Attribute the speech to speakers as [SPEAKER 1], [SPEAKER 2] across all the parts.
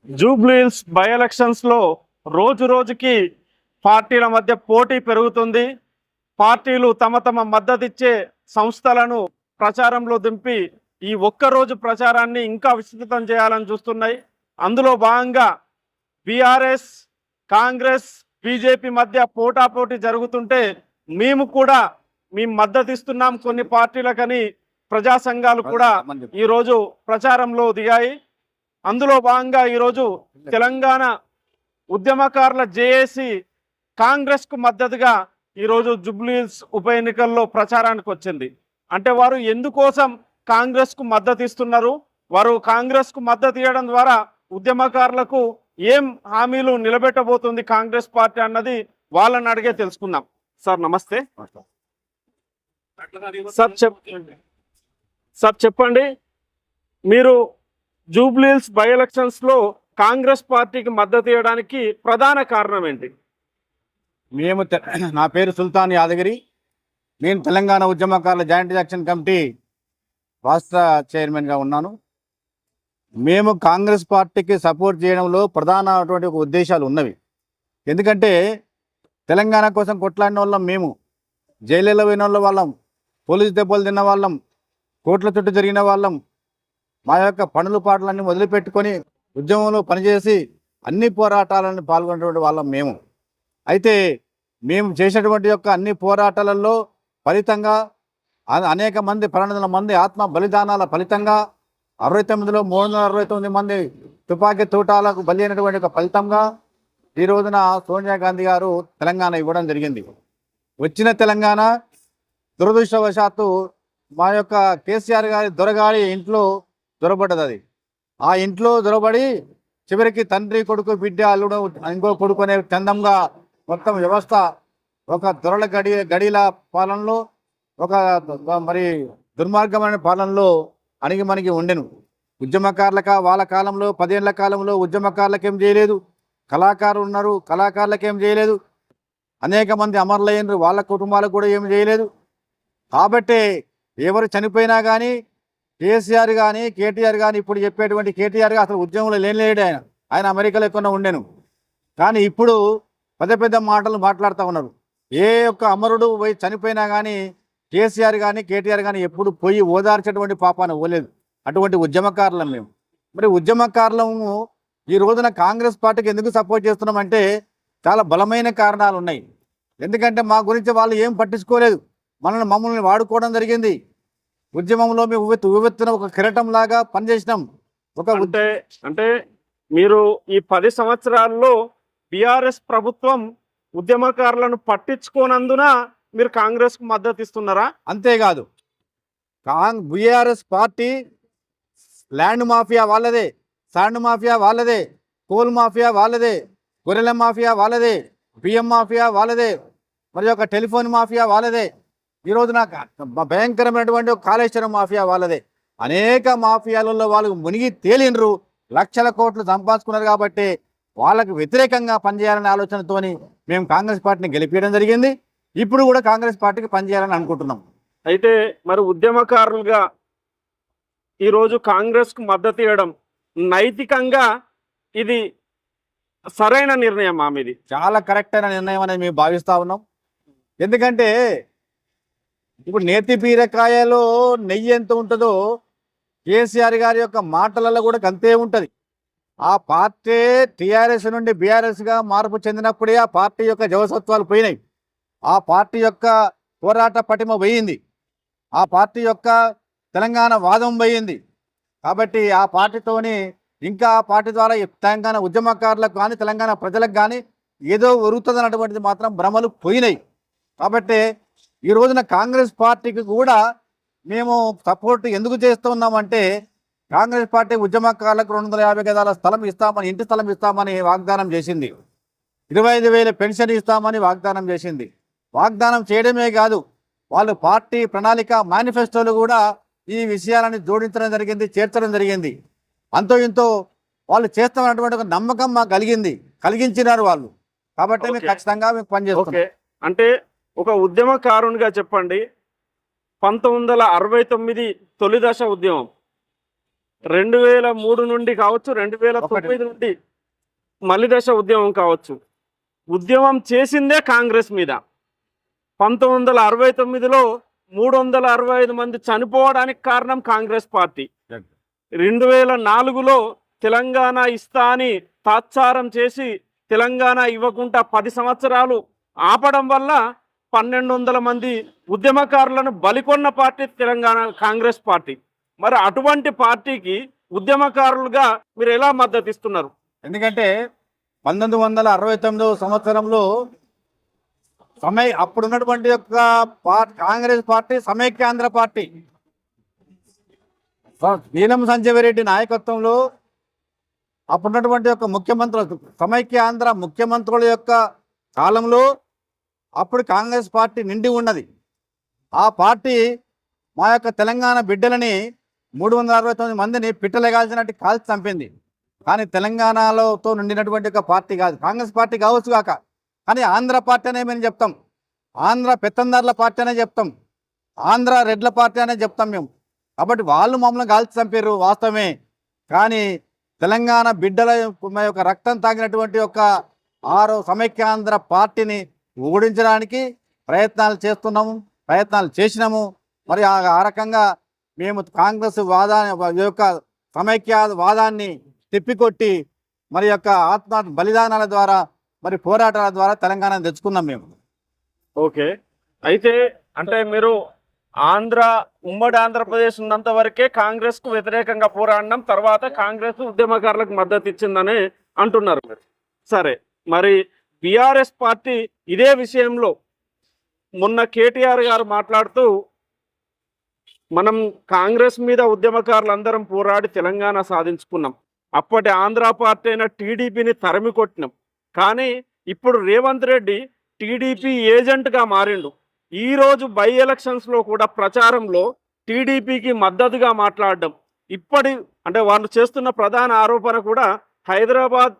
[SPEAKER 1] Jubilee Hills by ఎలక్షన్స్లో రోజు రోజుకి పార్టీల మధ్య పోటీ పెరుగుతుంది. పార్టీలు తమ తమ మద్దతిచ్చే సంస్థలను ప్రచారంలో దింపి ఈ ఒక్కరోజు ప్రచారాన్ని ఇంకా విస్తృతం చేయాలని చూస్తున్నాయి. అందులో భాగంగా బీఆర్ఎస్, కాంగ్రెస్, బీజేపీ మధ్య పోటాపోటీ జరుగుతుంటే మేము కూడా మద్దతిస్తున్నాం కొన్ని పార్టీలకని ప్రజా సంఘాలు కూడా ఈరోజు ప్రచారంలో దిగాయి. అందులో భాగంగా ఈరోజు తెలంగాణ ఉద్యమకారుల జేఏసీ కాంగ్రెస్ కు మద్దతుగా ఈరోజు జూబ్లీహిల్స్ ఉప ఎన్నికల్లో ప్రచారానికి వచ్చింది. అంటే వారు ఎందుకోసం కాంగ్రెస్ కు మద్దతు ఇస్తున్నారు, వారు కాంగ్రెస్ కు మద్దతు ఇవ్వడం ద్వారా ఉద్యమకారులకు ఏం హామీలు నిలబెట్టబోతుంది కాంగ్రెస్ పార్టీ అన్నది వాళ్ళని అడిగే తెలుసుకుందాం. సార్ నమస్తే. సార్ చెప్పండి, మీరు జూబ్లీహిల్స్ బై ఎలక్షన్స్ లో కాంగ్రెస్ పార్టీకి మద్దతు ఇవ్వడానికి ప్రధాన కారణం ఏంటి?
[SPEAKER 2] నా పేరు సుల్తాన్ యాదగిరి. నేను తెలంగాణ ఉద్యమకారుల జాయింట్ యాక్షన్ కమిటీ రాష్ట్ర చైర్మన్గా ఉన్నాను. మేము కాంగ్రెస్ పార్టీకి సపోర్ట్ చేయడంలో ప్రధానమైనటువంటి ఉద్దేశాలు ఉన్నవి. ఎందుకంటే తెలంగాణ కోసం కొట్లాడిన వాళ్ళం మేము, జైలులో పోయిన వాళ్ళం, పోలీసు దెబ్బలు తిన్న వాళ్ళం, కోట్ల చుట్టూ జరిగిన వాళ్ళం. మా యొక్క పనులు పాటలన్నీ వదిలిపెట్టుకొని ఉద్యమంలో పనిచేసి అన్ని పోరాటాలను పాల్గొనేటువంటి వాళ్ళం మేము. అయితే మేము చేసేటువంటి యొక్క అన్ని పోరాటాలలో ఫలితంగా అనేక మంది 1200 మంది ఆత్మ బలిదానాల ఫలితంగా 69లో 369 మంది తుపాకీ తూటాలకు బలి అయినటువంటి ఒక ఫలితంగా ఈ రోజున సోనియా గాంధీ గారు తెలంగాణ ఇవ్వడం జరిగింది. వచ్చిన తెలంగాణ దురదృష్టవశాత్తు మా యొక్క కేసీఆర్ గారి దొరగాడి ఇంట్లో దొరబడ్డది. అది ఆ ఇంట్లో దొరబడి చివరికి తండ్రి, కొడుకు, బిడ్డ, అల్లుడు, ఇంకో కొడుకు అనే చందంగా మొత్తం వ్యవస్థ ఒక దొరల గడిల పాలనలో, ఒక మరి దుర్మార్గమైన పాలనలో అణిగి మనకి ఉండెను. వాళ్ళ కాలంలో 10 ఏళ్ల కాలంలో ఉద్యమకారులకేం చేయలేదు, కళాకారులు ఉన్నారు, కళాకారులకేం చేయలేదు, అనేక మంది అమరులైనరు, వాళ్ళ కుటుంబాలకు కూడా ఏం చేయలేదు. కాబట్టి ఎవరు చనిపోయినా కానీ కేసీఆర్ కానీ కేటీఆర్ కానీ, ఇప్పుడు చెప్పేటువంటి కేటీఆర్ అసలు ఉద్యమంలో లేడు. ఆయన అమెరికాలో ఎక్కువ ఉండెను. కానీ ఇప్పుడు పెద్ద మాటలు మాట్లాడుతూ ఉన్నారు. ఏ ఒక్క అమరుడు పోయి చనిపోయినా కానీ కేసీఆర్ కానీ కేటీఆర్ కానీ ఎప్పుడు పోయి ఓదార్చేటువంటి పాపాన్ని పోలేదు. అటువంటి ఉద్యమకారులం మేము. మరి ఉద్యమకారులము ఈ రోజున కాంగ్రెస్ పార్టీకి ఎందుకు సపోర్ట్ చేస్తున్నామంటే చాలా బలమైన కారణాలు ఉన్నాయి. ఎందుకంటే మా గురించి వాళ్ళు ఏం పట్టించుకోలేదు, మమ్మల్ని వాడుకోవడం జరిగింది. ఉద్యమంలో మేము ఉవ్వెత్తున ఒక కిరటం లాగా పనిచేసినాం.
[SPEAKER 1] అంటే మీరు ఈ 10 సంవత్సరాల్లో బీఆర్ఎస్ ప్రభుత్వం ఉద్యమకారులను పట్టించుకోనందున మీరు కాంగ్రెస్ కు మద్దతు ఇస్తున్నారా?
[SPEAKER 2] అంతేకాదు, బీఆర్ఎస్ పార్టీ ల్యాండ్ మాఫియా వాళ్ళదే, శాండ్ మాఫియా వాళ్ళదే, కోల్ మాఫియా వాళ్ళదే, గొర్రెల మాఫియా వాళ్ళదే, బియ్యం మాఫియా వాళ్ళదే, మరి ఒక టెలిఫోన్ మాఫియా వాళ్ళదే. ఈరోజు నాకు భయంకరమైనటువంటి కాళేశ్వరం మాఫియా వాళ్ళదే. అనేక మాఫియాలలో వాళ్ళు మునిగి తేలినరు, లక్షల కోట్లు సంపాదించుకున్నారు. కాబట్టి వాళ్ళకు వ్యతిరేకంగా పనిచేయాలనే ఆలోచనతోని మేము కాంగ్రెస్ పార్టీని గెలిపించడం జరిగింది. ఇప్పుడు కూడా కాంగ్రెస్ పార్టీకి పనిచేయాలని అనుకుంటున్నాం.
[SPEAKER 1] అయితే మరి ఉద్యమకారులుగా ఈరోజు కాంగ్రెస్ కు మద్దతు ఇవ్వడం నైతికంగా ఇది సరైన నిర్ణయం? మీది
[SPEAKER 2] చాలా కరెక్ట్ అయిన నిర్ణయం అనేది మేము భావిస్తూ ఉన్నాం. ఎందుకంటే ఇప్పుడు నేతి బీరకాయలో నెయ్యి ఎంత ఉంటుందో కేసీఆర్ గారి యొక్క మాటలలో కూడా అంతే ఉంటుంది. ఆ పార్టీ టీఆర్ఎస్ నుండి బీఆర్ఎస్గా మార్పు చెందినప్పుడే ఆ పార్టీ యొక్క జవసత్వాలు పోయినాయి, ఆ పార్టీ యొక్క పోరాట పటిమ పోయింది, ఆ పార్టీ యొక్క తెలంగాణ వాదం పోయింది. కాబట్టి ఆ పార్టీతోని ఇంకా ఆ పార్టీ ద్వారా తెలంగాణ ఉద్యమకారులకు కానీ తెలంగాణ ప్రజలకు కానీ ఏదో ఒరుగుతుంది అన్నటువంటిది మాత్రం భ్రమలు పోయినాయి. కాబట్టి ఈ రోజున కాంగ్రెస్ పార్టీకి కూడా మేము సపోర్ట్ ఎందుకు చేస్తున్నామంటే కాంగ్రెస్ పార్టీ ఉద్యమకారులకు 250 గజాల స్థలం ఇస్తామని, ఇంటి స్థలం ఇస్తామని వాగ్దానం చేసింది. 25,000 పెన్షన్ ఇస్తామని వాగ్దానం చేసింది. వాగ్దానం చేయడమే కాదు, వాళ్ళు పార్టీ ప్రణాళిక మేనిఫెస్టోలు కూడా ఈ విషయాలని జోడించడం జరిగింది, చేర్చడం జరిగింది. అంతో ఇంతో వాళ్ళు చేస్తామన్నటువంటి ఒక నమ్మకం మాకు కలిగించినారు వాళ్ళు. కాబట్టి మేము ఖచ్చితంగా మేము పనిచేస్తాం.
[SPEAKER 1] అంటే ఒక ఉద్యమకారునిగా చెప్పండి, 1969 తొలి దశ ఉద్యమం, 2003 నుండి కావచ్చు, 2009 నుండి మలిదశ ఉద్యమం కావచ్చు, ఉద్యమం చేసిందే కాంగ్రెస్ మీద. 1969లో 365 మంది చనిపోవడానికి కారణం కాంగ్రెస్ పార్టీ. 2004లో తెలంగాణ ఇస్తా అని తాత్సారం చేసి తెలంగాణ ఇవ్వకుండా 10 సంవత్సరాలు ఆపడం వల్ల 1200 మంది ఉద్యమకారులను బలికొన్న పార్టీ తెలంగాణ కాంగ్రెస్ పార్టీ. మరి అటువంటి పార్టీకి ఉద్యమకారులుగా మీరు ఎలా మద్దతు ఇస్తున్నారు?
[SPEAKER 2] ఎందుకంటే 1969 సంవత్సరంలో అప్పుడున్నటువంటి యొక్క కాంగ్రెస్ పార్టీ సమైక్యాంధ్ర పార్టీ నీలం సంజయ్ రెడ్డి నాయకత్వంలో అప్పుడున్నటువంటి యొక్క ముఖ్యమంత్రులు సమైక్యాంధ్ర ముఖ్యమంత్రుల యొక్క కాలంలో అప్పుడు కాంగ్రెస్ పార్టీ నిండి ఉన్నది. ఆ పార్టీ మా యొక్క తెలంగాణ బిడ్డలని 369 మందిని పిట్టలేగాల్సినట్టు కాల్చి చంపింది. కానీ తెలంగాణలోతో నిండినటువంటి ఒక పార్టీ కాదు, కాంగ్రెస్ పార్టీ కావచ్చు కాక, కానీ ఆంధ్ర పార్టీ అనే మేము చెప్తాం, ఆంధ్ర పెత్తందారుల పార్టీ అనే చెప్తాం, ఆంధ్ర రెడ్ల పార్టీ అనే చెప్తాం మేము. కాబట్టి వాళ్ళు మమ్మల్ని కాల్చి చంపారు వాస్తవమే, కానీ తెలంగాణ బిడ్డల యొక్క రక్తం తాగినటువంటి ఒక సమైక్యాంధ్ర పార్టీని ఓడించడానికి ప్రయత్నాలు చేసినాము. మరి ఆ రకంగా మేము కాంగ్రెస్ యొక్క సమైక్యవాదాన్ని తిప్పికొట్టి మరి యొక్క బలిదానాల ద్వారా మరి పోరాటాల ద్వారా తెలంగాణ తెచ్చుకున్నాం మేము.
[SPEAKER 1] ఓకే, అయితే అంటే మీరు ఉమ్మడి ఆంధ్రప్రదేశ్ ఉన్నంత వరకే కాంగ్రెస్ కు వ్యతిరేకంగా పోరాడడం, తర్వాత కాంగ్రెస్ ఉద్యమకారులకు మద్దతు ఇచ్చిందని అంటున్నారు మీరు. సరే, మరి బీఆర్ఎస్ పార్టీ ఇదే విషయంలో మొన్న కేటీఆర్ గారు మాట్లాడుతూ, మనం కాంగ్రెస్ మీద ఉద్యమకారులందరం పోరాడి తెలంగాణ సాధించుకున్నాం, అప్పటి ఆంధ్ర పార్టీ అయిన టీడీపీని తరిమి కొట్టినాం, కానీ ఇప్పుడు రేవంత్ రెడ్డి టీడీపీ ఏజెంట్గా మారిండు. ఈరోజు బై ఎలక్షన్స్లో కూడా ప్రచారంలో టీడీపీకి మద్దతుగా మాట్లాడడం, అంటే వాళ్ళు చేస్తున్న ప్రధాన ఆరోపణ కూడా హైదరాబాద్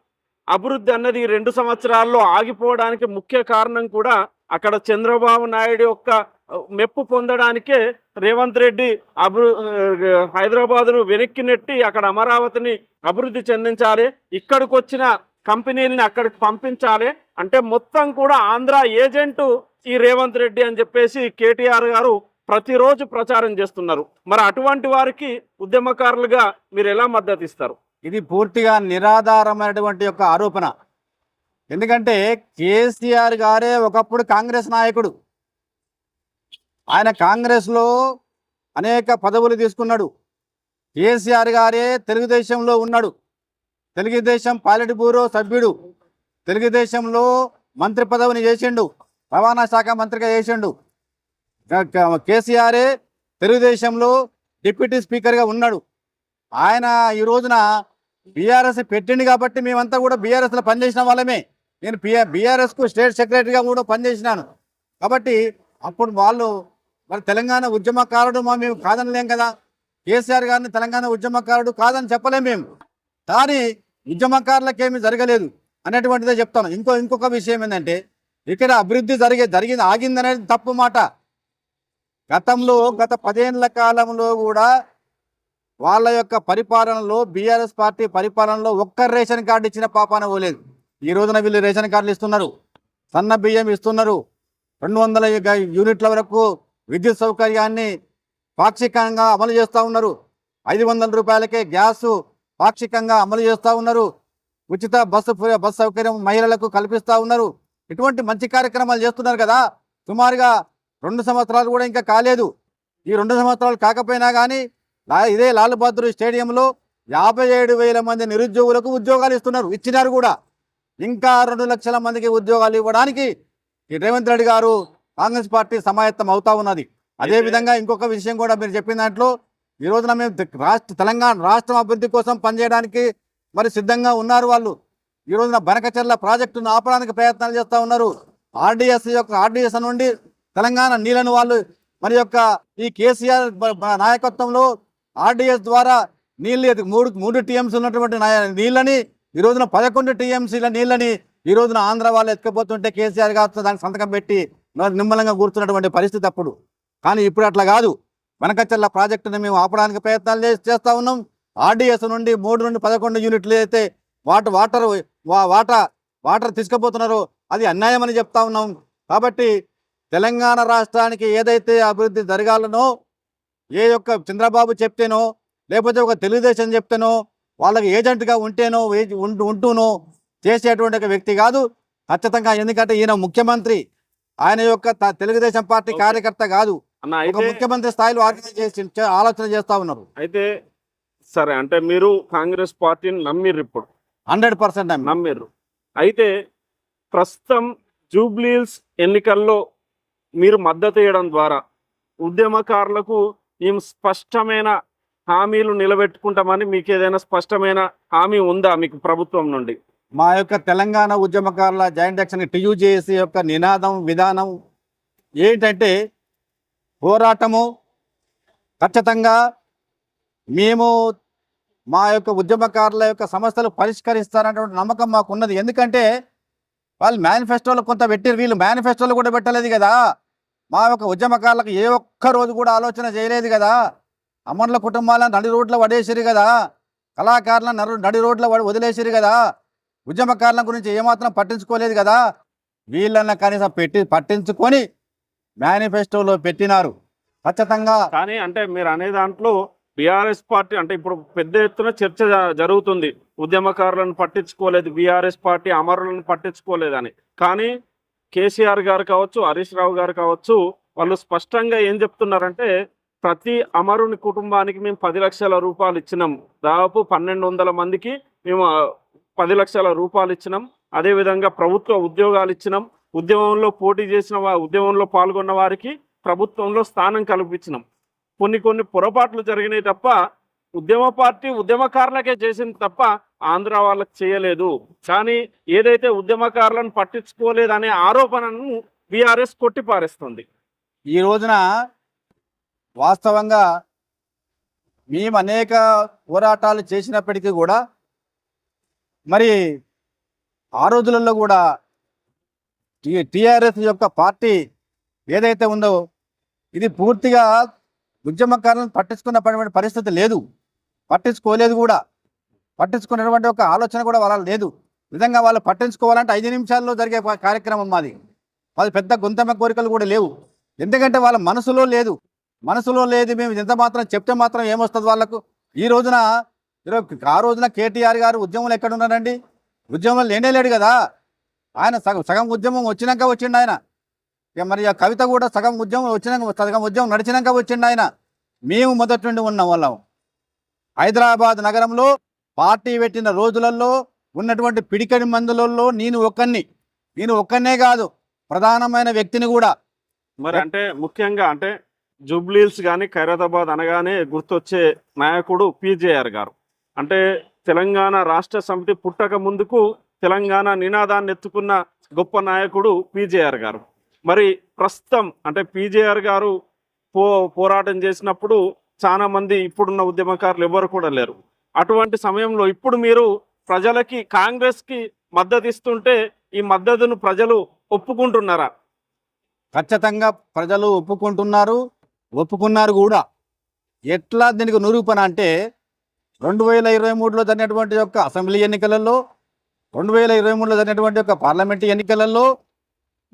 [SPEAKER 1] అభివృద్ధి అన్నది 2 సంవత్సరాల్లో ఆగిపోవడానికి ముఖ్య కారణం కూడా అక్కడ చంద్రబాబు నాయుడు యొక్క మెప్పు పొందడానికే రేవంత్ రెడ్డి హైదరాబాద్ను వెనక్కి నెట్టి అక్కడ అమరావతిని అభివృద్ధి చెందించాలి, ఇక్కడికి వచ్చిన కంపెనీలని అక్కడికి పంపించాలి, అంటే మొత్తం కూడా ఆంధ్ర ఏజెంటు ఈ రేవంత్ రెడ్డి అని చెప్పేసి కేటీఆర్ గారు ప్రతిరోజు ప్రచారం చేస్తున్నారు. మరి అటువంటి వారికి ఉద్యమకారులుగా మీరు ఎలా మద్దతు ఇస్తారు?
[SPEAKER 2] ఇది పూర్తిగా నిరాధారమైనటువంటి యొక్క ఆరోపణ. ఎందుకంటే కేసీఆర్ గారే ఒకప్పుడు కాంగ్రెస్ నాయకుడు, ఆయన కాంగ్రెస్లో అనేక పదవులు తీసుకున్నాడు. కేసీఆర్ గారే తెలుగుదేశంలో ఉన్నాడు, తెలుగుదేశం పాలిట్ బ్యూరో సభ్యుడు, తెలుగుదేశంలో మంత్రి పదవిని చేసిండు, రవాణా శాఖ మంత్రిగా చేసిండు. కేసీఆరే తెలుగుదేశంలో డిప్యూటీ స్పీకర్గా ఉన్నాడు. ఆయన ఈ రోజున బీఆర్ఎస్ పెట్టిండు కాబట్టి మేమంతా కూడా బీఆర్ఎస్లో పనిచేసిన వాళ్ళమే. నేను బీఆర్ఎస్కు స్టేట్ సెక్రటరీగా కూడా పనిచేసినాను. కాబట్టి అప్పుడు వాళ్ళు మరి తెలంగాణ ఉద్యమకారుడు మేము కాదనలేం కదా, కేసీఆర్ గారిని తెలంగాణ ఉద్యమకారుడు కాదని చెప్పలేం మేము. కానీ ఉద్యమకారులకేమీ జరగలేదు అనేటువంటిదే చెప్తాను. ఇంకొక విషయం ఏంటంటే, ఇక్కడ అభివృద్ధి జరిగింది ఆగిందనేది తప్పు మాట. గత 10 ఏళ్ల కాలంలో కూడా వాళ్ళ యొక్క పరిపాలనలో, బీఆర్ఎస్ పార్టీ పరిపాలనలో ఒక్క రేషన్ కార్డు ఇచ్చిన పాపాన పోలేదు. ఈ రోజున వీళ్ళు రేషన్ కార్డులు ఇస్తున్నారు, సన్న బియ్యం ఇస్తున్నారు, 200 యూనిట్ల వరకు విద్యుత్ సౌకర్యాన్ని పాక్షికంగా అమలు చేస్తూ ఉన్నారు, 500 రూపాయలకే గ్యాసు పాక్షికంగా అమలు చేస్తూ ఉన్నారు, ఉచిత బస్సు సౌకర్యం మహిళలకు కల్పిస్తూ ఉన్నారు. ఇటువంటి మంచి కార్యక్రమాలు చేస్తున్నారు కదా. సుమారుగా 2 సంవత్సరాలు కూడా ఇంకా కాలేదు. ఈ 2 సంవత్సరాలు కాకపోయినా కానీ ఇదే లాల్ బహదూర్ స్టేడియంలో 57,000 మంది నిరుద్యోగులకు ఉద్యోగాలు ఇచ్చినారు కూడా. ఇంకా 2 లక్షల మందికి ఉద్యోగాలు ఇవ్వడానికి ఈ రేవంత్ రెడ్డి గారు కాంగ్రెస్ పార్టీ సమాయత్తం అవుతా ఉన్నది. అదేవిధంగా ఇంకొక విషయం కూడా మీరు చెప్పిన దాంట్లో, ఈ రోజున మేము తెలంగాణ రాష్ట్రం అభివృద్ధి కోసం పనిచేయడానికి మరి సిద్ధంగా ఉన్నారు వాళ్ళు. ఈ రోజున బనకచెర్ల ప్రాజెక్టును ఆపడానికి ప్రయత్నాలు చేస్తూ ఉన్నారు. ఆర్డీఎస్ నుండి తెలంగాణ నీళ్లను వాళ్ళు మరి యొక్క ఈ కేసీఆర్ నాయకత్వంలో ఆర్డీఎస్ ద్వారా నీళ్ళు 3 టీఎంసీ ఉన్నటువంటి నీళ్ళని ఈ రోజున 11 టీఎంసీల నీళ్ళని ఈ రోజున ఆంధ్ర వాళ్ళు ఎత్తుకపోతుంటే కేసీఆర్ గారితో దానికి సంతకం పెట్టి నిమ్మలంగా కూర్చున్నటువంటి పరిస్థితి అప్పుడు. కానీ ఇప్పుడు అట్లా కాదు. బనకచెర్ల ప్రాజెక్టును మేము ఆపడానికి ప్రయత్నాలు చేస్తూ ఉన్నాం. ఆర్డీఎస్ నుండి 3 నుండి 11 యూనిట్లు అయితే వాటర్ తీసుకుపోతున్నారో అది అన్యాయం అని చెప్తా ఉన్నాం. కాబట్టి తెలంగాణ రాష్ట్రానికి ఏదైతే అభివృద్ధి జరగాలనో ఏ యొక్క చంద్రబాబు చెప్తేనో లేకపోతే ఒక తెలుగుదేశం చెప్తేనో వాళ్ళకి ఏజెంట్గా ఉంటూనో చేసేటువంటి ఒక వ్యక్తి కాదు ఖచ్చితంగా. ఎందుకంటే ఈయన ముఖ్యమంత్రి, ఆయన యొక్క తెలుగుదేశం పార్టీ కార్యకర్త కాదు, ఒక ముఖ్యమంత్రి స్థాయిలో ఆలోచన చేస్తా ఉన్నారు.
[SPEAKER 1] అయితే సరే, అంటే మీరు కాంగ్రెస్ పార్టీని నమ్మిర్రు, ఇప్పుడు
[SPEAKER 2] 100%
[SPEAKER 1] నమ్మిర్రు. అయితే ప్రస్తుతం జూబ్లీహిల్స్ ఎన్నికల్లో మీరు మద్దతు ఇవ్వడం ద్వారా ఉద్యమకారులకు ఏం స్పష్టమైన హామీలు నిలబెట్టుకుంటామని మీకు ఏదైనా స్పష్టమైన హామీ ఉందా మీకు ప్రభుత్వం నుండి?
[SPEAKER 2] మా యొక్క తెలంగాణ ఉద్యమకారుల జాయింట్ యాక్షన్ టీయూజేఏసీ యొక్క నినాదం విధానం ఏంటంటే పోరాటము ఖచ్చితంగా మేము మా యొక్క ఉద్యమకారుల యొక్క సమస్యలు పరిష్కరిస్తారనేటువంటి నమ్మకం మాకు ఉన్నది. ఎందుకంటే వాళ్ళు మేనిఫెస్టోలో కొంత పెట్టారు, వీళ్ళు మేనిఫెస్టోలో కూడా పెట్టలేదు కదా. మా యొక్క ఉద్యమకారులకు ఏ ఒక్క రోజు కూడా ఆలోచన చేయలేదు కదా. అమరుల కుటుంబాలను నడి రోడ్ల వడేసిరు కదా, కళాకారులను నడి రోడ్ల వదిలేసిరు కదా, ఉద్యమకారుల గురించి ఏమాత్రం పట్టించుకోలేదు కదా. వీళ్ళన్న కనీసం పట్టించుకొని మేనిఫెస్టోలో పెట్టినారు ఖచ్చితంగా.
[SPEAKER 1] కానీ అంటే మీరు అనే దాంట్లో బీఆర్ఎస్ పార్టీ అంటే ఇప్పుడు పెద్ద ఎత్తున చర్చ జరుగుతుంది, ఉద్యమకారులను పట్టించుకోలేదు బీఆర్ఎస్ పార్టీ, అమరులను పట్టించుకోలేదని. కానీ కేసీఆర్ గారు కావచ్చు, హరీష్ రావు గారు కావచ్చు, వాళ్ళు స్పష్టంగా ఏం చెప్తున్నారంటే ప్రతి అమరుని కుటుంబానికి మేము 10 లక్షల రూపాయలు ఇచ్చినాం, దాదాపు 1200 మందికి మేము 10 లక్షల రూపాయలు ఇచ్చినాం. అదేవిధంగా ప్రభుత్వ ఉద్యోగాలు ఇచ్చినాం, ఉద్యమంలో పోటీ చేసిన ఉద్యమంలో పాల్గొన్న వారికి ప్రభుత్వంలో స్థానం కల్పించినాం. కొన్ని పొరపాట్లు జరిగినాయి తప్ప ఉద్యమ పార్టీ ఉద్యమకారులకే చేసింది తప్ప ఆంధ్ర వాళ్ళకి చేయలేదు. కానీ ఏదైతే ఉద్యమకారులను పట్టించుకోలేదనే ఆరోపణను బీఆర్ఎస్ కొట్టిపారేస్తుంది.
[SPEAKER 2] ఈ రోజున వాస్తవంగా మేము అనేక పోరాటాలు చేసినప్పటికీ కూడా మరి ఆ రోజులలో కూడా టీఆర్ఎస్ యొక్క పార్టీ ఏదైతే ఉందో ఇది పూర్తిగా ఉద్యమకారులను పట్టించుకున్నటువంటి పరిస్థితి లేదు, పట్టించుకోలేదు కూడా, పట్టించుకున్నటువంటి ఒక ఆలోచన కూడా వాళ్ళ లేదు. విధంగా వాళ్ళు పట్టించుకోవాలంటే 5 నిమిషాల్లో జరిగే కార్యక్రమం మాది. వాళ్ళ పెద్ద గొంతెమ్మ కోరికలు కూడా లేవు, ఎందుకంటే వాళ్ళ మనసులో లేదు. మేము ఎంత మాత్రం చెప్తే మాత్రం ఏమొస్తుంది వాళ్ళకు. ఈ రోజున ఆ రోజున కేటీఆర్ గారు ఉద్యమంలో ఎక్కడ ఉన్నారండి? ఉద్యమంలో లేనేలేడు కదా. ఆయన సగం ఉద్యమం వచ్చినాక వచ్చిండు ఆయన. ఇక మరి ఆ కవిత కూడా సగం ఉద్యమం నడిచినాక వచ్చిండు ఆయన. మేము మొదటి నుండి ఉన్న వాళ్ళం. హైదరాబాద్ నగరంలో పార్టీ పెట్టిన రోజులలో ఉన్నటువంటి పిడికడి మందులలో నేను ఒక్కనే కాదు, ప్రధానమైన వ్యక్తిని కూడా.
[SPEAKER 1] మరి అంటే ముఖ్యంగా అంటే జూబ్లీహిల్స్ కానీ ఖైరతాబాద్ అనగానే గుర్తొచ్చే నాయకుడు పీజేఆర్ గారు. అంటే తెలంగాణ రాష్ట్ర సమితి పుట్టక ముందుకు తెలంగాణ నినాదాన్ని ఎత్తుకున్న గొప్ప నాయకుడు పీజేఆర్ గారు. మరి ప్రస్తుతం అంటే పీజేఆర్ గారు పోరాటం చేసినప్పుడు చాలా మంది ఇప్పుడున్న ఉద్యమకారులు ఎవరు కూడా లేరు. అటువంటి సమయంలో ఇప్పుడు మీరు ప్రజలకి కాంగ్రెస్కి మద్దతు ఇస్తుంటే ఈ మద్దతును ప్రజలు ఒప్పుకుంటున్నారా?
[SPEAKER 2] ఖచ్చితంగా ప్రజలు ఒప్పుకున్నారు కూడా. ఎట్లా దీనికి నిరూపణ అంటే 2023లో జరిగినటువంటి యొక్క అసెంబ్లీ ఎన్నికలలో, 2023లో జరిగినటువంటి యొక్క పార్లమెంటు ఎన్నికలలో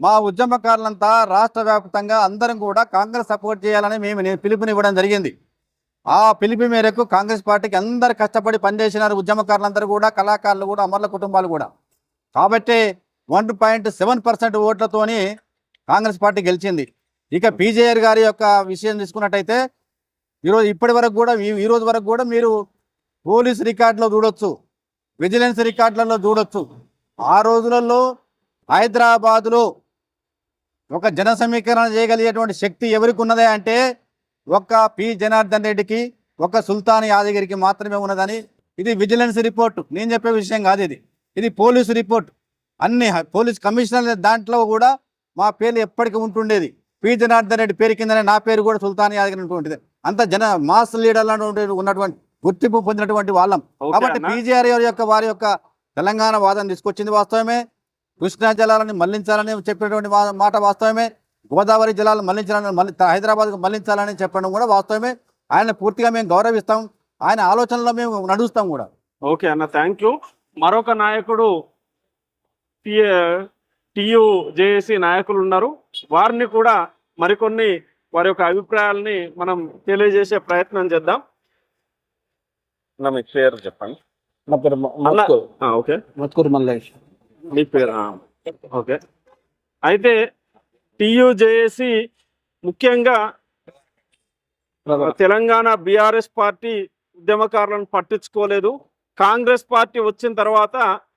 [SPEAKER 2] మా ఉద్యమకారులంతా రాష్ట్ర వ్యాప్తంగా అందరం కూడా కాంగ్రెస్ సపోర్ట్ చేయాలని మేము పిలుపునివ్వడం జరిగింది. ఆ పిలుపు మేరకు కాంగ్రెస్ పార్టీకి అందరు కష్టపడి పనిచేసినారు ఉద్యమకారులందరూ కూడా, కళాకారులు కూడా, అమరుల కుటుంబాలు కూడా. కాబట్టి 1.7% ఓట్లతోని కాంగ్రెస్ పార్టీ గెలిచింది. ఇక పీజేఆర్ గారి యొక్క విషయం తీసుకున్నట్టయితే ఇప్పటి వరకు కూడా ఈ రోజు వరకు కూడా మీరు పోలీస్ రికార్డులో చూడొచ్చు, విజిలెన్స్ రికార్డులలో చూడొచ్చు. ఆ రోజులలో హైదరాబాదులో ఒక జన సమీకరణ చేయగలిగేటువంటి శక్తి ఎవరికి ఉన్నదే అంటే ఒక్క పి జనార్దన్ రెడ్డికి, ఒక సుల్తాన్ యాదగిరికి మాత్రమే ఉన్నదని. ఇది విజిలెన్స్ రిపోర్టు, నేను చెప్పే విషయం కాదు. ఇది పోలీసు రిపోర్ట్. అన్ని పోలీస్ కమిషనర్ దాంట్లో కూడా మా పేర్లు ఎప్పటికీ ఉంటుండేది. పి జనార్దన్ రెడ్డి పేరు కిందనే నా పేరు కూడా సుల్తాన్ యాదగిరి ఉంటుండేది. అంత మాస్ లీడర్లు ఉన్నటువంటి గుర్తింపు పొందినటువంటి వాళ్ళం. కాబట్టి పీజేఆర్ యొక్క వారి యొక్క తెలంగాణ వాదన తీసుకొచ్చింది వాస్తవమే. కృష్ణా జలాలను మళ్లించాలని చెప్పినటువంటి మాట వాస్తవమే. గోదావరి జలాలను మళ్లించాలని, హైదరాబాద్కు మళ్లించాలని చెప్పడం కూడా వాస్తవమే. ఆయన పూర్తిగా మేము గౌరవిస్తాం. ఆయన ఆలోచనలో మేము నడుస్తాం కూడా.
[SPEAKER 1] ఓకే అన్న, థ్యాంక్ యూ. మరొక నాయకుడు టియు జేఏసీ నాయకులు ఉన్నారు, వారిని కూడా మరికొన్ని వారి యొక్క అభిప్రాయాలని మనం తెలియజేసే ప్రయత్నం చేద్దాం. మీ పేరు చెప్పండి.
[SPEAKER 3] నా పేరు
[SPEAKER 1] ఓకే,
[SPEAKER 3] మత్కూరు మల్లేష్.
[SPEAKER 1] మీ పేరు ఓకే. అయితే టియు జేఏసీ ముఖ్యంగా తెలంగాణ బీఆర్ఎస్ పార్టీ ఉద్యమకారులను పట్టించుకోలేదు. కాంగ్రెస్ పార్టీ వచ్చిన తర్వాత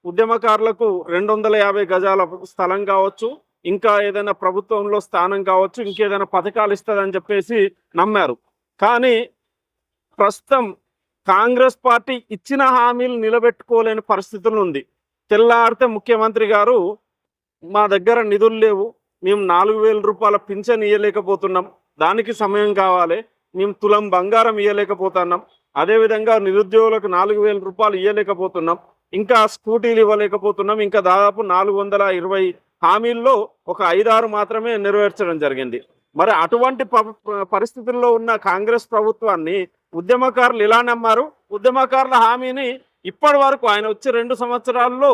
[SPEAKER 1] ఉద్యమకారులకు 250 గజాల స్థలం కావచ్చు, ఇంకా ఏదైనా ప్రభుత్వంలో స్థానం కావచ్చు, ఇంకేదైనా పథకాలు ఇస్తుందని చెప్పేసి నమ్మారు. కానీ ప్రస్తుతం కాంగ్రెస్ పార్టీ ఇచ్చిన హామీలు నిలబెట్టుకోలేని పరిస్థితులు ఉంది. తెల్లారితే ముఖ్యమంత్రి గారు మా దగ్గర నిధులు లేవు, మేము 4,000 రూపాయల పింఛన్ ఇవ్వలేకపోతున్నాం, దానికి సమయం కావాలి, మేము తులం బంగారం ఇవ్వలేకపోతున్నాం, అదేవిధంగా నిరుద్యోగులకు 4,000 రూపాయలు ఇవ్వలేకపోతున్నాం, ఇంకా స్కూటీలు ఇవ్వలేకపోతున్నాం, ఇంకా దాదాపు 420 హామీల్లో ఒక 5-6 మాత్రమే నెరవేర్చడం జరిగింది. మరి అటువంటి పరిస్థితుల్లో ఉన్న కాంగ్రెస్ ప్రభుత్వాన్ని ఉద్యమకారులు ఇలా నమ్మారు. ఉద్యమకారుల హామీని ఇప్పటి వరకు, ఆయన వచ్చి 2 సంవత్సరాల్లో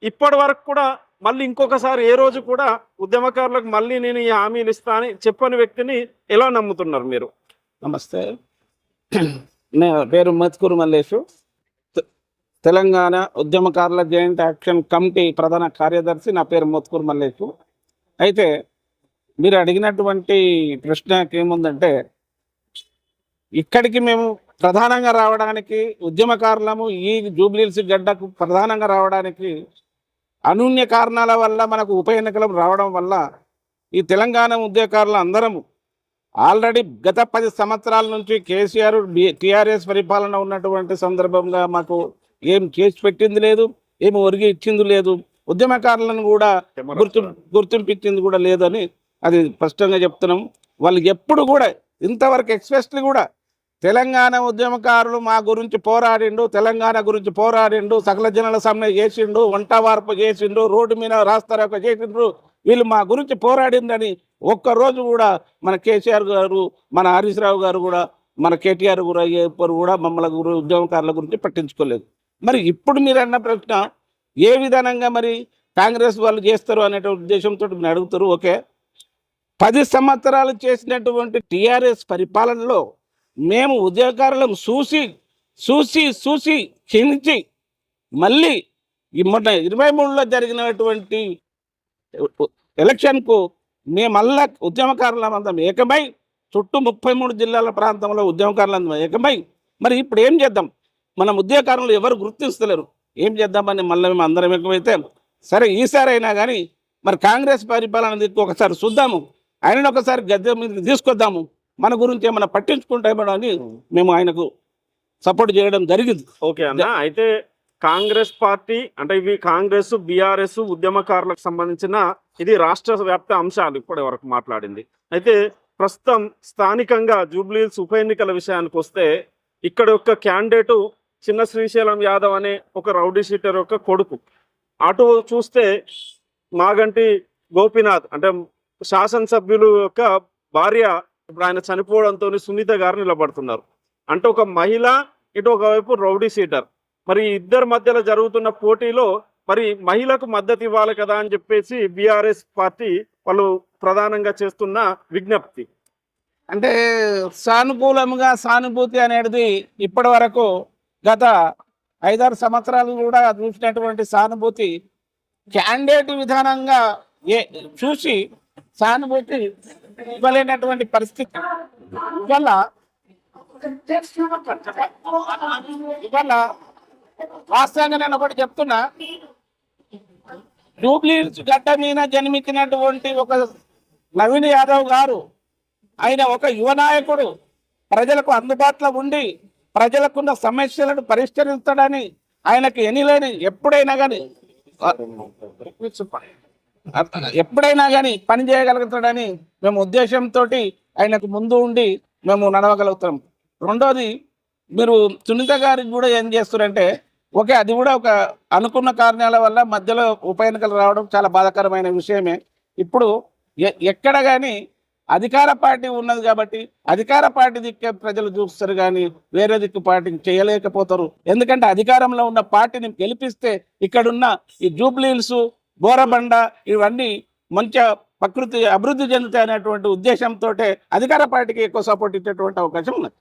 [SPEAKER 1] ఇప్పటి వరకు కూడా మళ్ళీ ఇంకొకసారి ఏ రోజు కూడా ఉద్యమకారులకు మళ్ళీ నేను ఈ హామీలు ఇస్తా అని చెప్పని వ్యక్తిని ఎలా నమ్ముతున్నారు మీరు?
[SPEAKER 3] నమస్తే, నా పేరు మత్కూరు మల్లేషు. తెలంగాణ ఉద్యమకారుల జాయింట్ యాక్షన్ కమిటీ ప్రధాన కార్యదర్శి. నా పేరు మత్కూరు మల్లేషు. అయితే మీరు అడిగినటువంటి ప్రశ్నకి ఏముందంటే, ఇక్కడికి మేము ప్రధానంగా రావడానికి, ఉద్యమకారులము ఈ జూబ్లీహిల్స్ గడ్డకు ప్రధానంగా రావడానికి అనూన్య కారణాల వల్ల, మనకు ఉప ఎన్నికలు రావడం వల్ల ఈ తెలంగాణ ఉద్యమకారులు అందరము ఆల్రెడీ గత 10 సంవత్సరాల నుంచి కేసీఆర్ టీఆర్ఎస్ పరిపాలన ఉన్నటువంటి సందర్భంగా మాకు ఏం చేసి పెట్టింది లేదు, ఏమి ఒరిగి ఇచ్చింది లేదు, ఉద్యమకారులను కూడా గుర్తింపించింది కూడా లేదని అది స్పష్టంగా చెప్తున్నాం. వాళ్ళు ఎప్పుడు కూడా ఇంతవరకు ఎక్స్పెషల్లీ కూడా తెలంగాణ ఉద్యమకారులు మా గురించి పోరాడిండు, తెలంగాణ గురించి పోరాడిండు, సకల జనాల సమ్మె చేసిండు, వంట వార్పు చేసిండు, రోడ్డు మీద రాస్తారోక చేసిండ్రు, వీళ్ళు మా గురించి పోరాడిందని ఒక్కరోజు కూడా మన కేసీఆర్ గారు, మన హరీష్ రావు గారు కూడా, మన కేటీఆర్ కూడా మమ్మల్ని ఉద్యమకారుల గురించి పట్టించుకోలేదు. మరి ఇప్పుడు మీరు అన్న ప్రశ్న ఏ విధానంగా మరి కాంగ్రెస్ వాళ్ళు చేస్తారు అనే ఉద్దేశంతో మీరు అడుగుతారు. ఓకే, 10 సంవత్సరాలు చేసినటువంటి టీఆర్ఎస్ పరిపాలనలో మేము ఉద్యోగకారులను చూసి క్షీణించి మళ్ళీ ఈ మొన్న 23లో జరిగినటువంటి ఎలక్షన్కు మేమల్లా ఉద్యమకారులందరం ఏకమై, చుట్టూ 33 జిల్లాల ప్రాంతంలో ఉద్యమకారులందరం ఏకమై, మరి ఇప్పుడు ఏం చేద్దాం, మనం ఉద్యమకారులు ఎవరు గుర్తిస్తలేరు, ఏం చేద్దామని మళ్ళీ మేము అందరం ఏకమైతే, సరే ఈసారి అయినా కానీ మరి కాంగ్రెస్ పరిపాలన ఒకసారి చూద్దాము, ఆయనను ఒకసారి గద్దె మీద తీసుకొద్దాము, మన గురించి ఏమైనా పట్టించుకుంటామో అని మేము ఆయనకు సపోర్ట్ చేయడం జరిగింది.
[SPEAKER 1] ఓకే అన్న, అయితే కాంగ్రెస్ పార్టీ అంటే ఇవి కాంగ్రెస్ బీఆర్ఎస్ ఉద్యమకారులకు సంబంధించిన ఇది రాష్ట్ర వ్యాప్త అంశాలు ఇప్పటి వరకు మాట్లాడింది. అయితే ప్రస్తుతం స్థానికంగా జూబ్లీహిల్స్ ఉప ఎన్నికల విషయానికి వస్తే, ఇక్కడ ఒక క్యాండిడేటు చిన్న శ్రీశైలం యాదవ్ అనే ఒక రౌడీ షీటర్ యొక్క కొడుకు, అటు చూస్తే మాగంటి గోపీనాథ్ అంటే శాసనసభ్యులు యొక్క భార్య ఇప్పుడు ఆయన చనిపోవడంతో సునీత గారు నిలబడుతున్నారు. అంటే ఒక మహిళ, ఇటు ఒకవైపు రౌడీ షీటర్, మరి ఇద్దరి మధ్యలో జరుగుతున్న పోటీలో మరి మహిళకు మద్దతు ఇవ్వాలి కదా అని చెప్పేసి బీఆర్ఎస్ పార్టీ వాళ్ళు ప్రధానంగా చేస్తున్న విజ్ఞప్తి.
[SPEAKER 3] అంటే సానుకూలంగా సానుభూతి అనేది ఇప్పటి వరకు గత 5-6 సంవత్సరాలు కూడా చూసినటువంటి సానుభూతి క్యాండిడేట్ విధానంగా చూసి సానుభూతి ఇవ్వలేనటువంటి పరిస్థితి. ఇవాళ వాస్తవంగా నేను ఒకటి చెప్తున్నా, జూబ్లీహిల్స్ గడ్డ మీద జన్మించినటువంటి ఒక నవీన్ యాదవ్ గారు, ఆయన ఒక యువ నాయకుడు, ప్రజలకు అందుబాటులో ఉండి ప్రజలకున్న సమస్యలను పరిష్కరిస్తాడని, ఆయనకు ఎనిలేని ఎప్పుడైనా కానీ పని చేయగలుగుతాడని మేము ఉద్దేశంతో ఆయనకు ముందు ఉండి మేము నడవగలుగుతాం. రెండోది, మీరు సునీత గారికి కూడా ఏం చేస్తారంటే, ఓకే అది కూడా ఒక అనుకున్న కారణాల వల్ల మధ్యలో ఉప ఎన్నికలు రావడం చాలా బాధాకరమైన విషయమే. ఇప్పుడు ఎక్కడ కానీ అధికార పార్టీ ఉన్నది కాబట్టి అధికార పార్టీ దిక్కే ప్రజలు చూస్తారు, కానీ వేరే దిక్కు పార్టీ చేయలేకపోతారు. ఎందుకంటే అధికారంలో ఉన్న పార్టీని గెలిపిస్తే ఇక్కడున్న ఈ జూబ్లీహిల్స్, బోరబండ ఇవన్నీ మంచి ప్రకృతి అభివృద్ధి చెందుతాయి అనేటువంటి ఉద్దేశంతో అధికార పార్టీకి ఎక్కువ సపోర్ట్ ఇచ్చేటువంటి అవకాశం ఉన్నది.